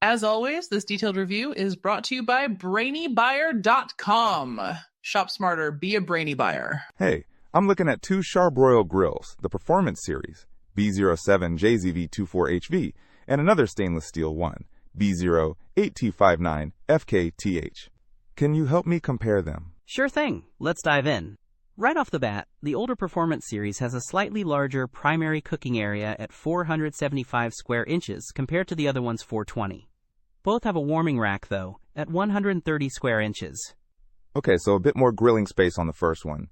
As always, this detailed review is brought to you by BrainyBuyer.com. Shop smarter, be a brainy buyer. Hey, I'm looking at two Char-Broil Grills, the Performance Series, B07JZV24HV, and another stainless steel one, B08T59FKTH. Can you help me compare them? Sure thing. Let's dive in. Right off the bat, the older Performance Series has a slightly larger primary cooking area at 475 square inches compared to the other one's 420. Both have a warming rack, though, at 130 square inches. Okay, so a bit more grilling space on the first one.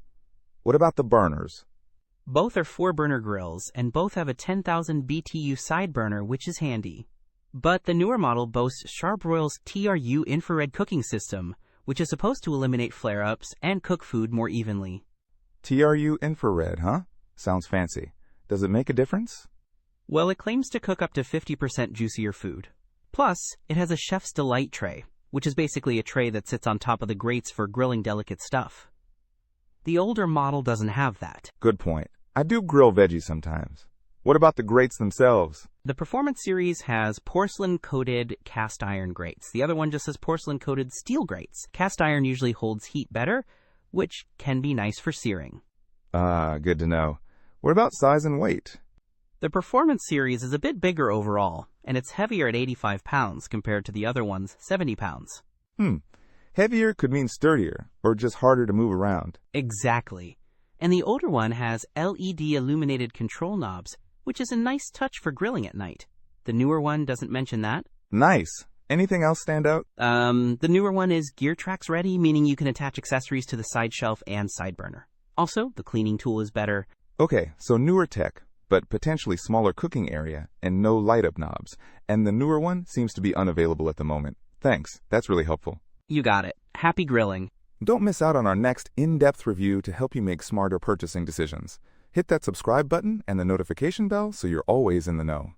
What about the burners? Both are 4-burner grills, and both have a 10,000 BTU side burner, which is handy. But the newer model boasts Char-Broil's TRU infrared cooking system, which is supposed to eliminate flare-ups and cook food more evenly. TRU infrared, huh? Sounds fancy. Does it make a difference? Well, it claims to cook up to 50% juicier food. Plus, it has a Chef's Delight tray, which is basically a tray that sits on top of the grates for grilling delicate stuff. The older model doesn't have that. Good point. I do grill veggies sometimes. What about the grates themselves? The Performance Series has porcelain-coated cast iron grates. The other one just has porcelain-coated steel grates. Cast iron usually holds heat better, which can be nice for searing. Good to know. What about size and weight? The Performance Series is a bit bigger overall, and it's heavier at 85 pounds compared to the other one's 70 pounds. Heavier could mean sturdier, or just harder to move around. Exactly. And the older one has LED illuminated control knobs, which is a nice touch for grilling at night. The newer one doesn't mention that. Nice. Anything else stand out? The newer one is gear tracks ready, meaning you can attach accessories to the side shelf and side burner. Also, the cleaning tool is better. Okay, so newer tech, but potentially smaller cooking area and no light-up knobs. And the newer one seems to be unavailable at the moment. Thanks, that's really helpful. You got it. Happy grilling. Don't miss out on our next in-depth review to help you make smarter purchasing decisions. Hit that subscribe button and the notification bell so you're always in the know.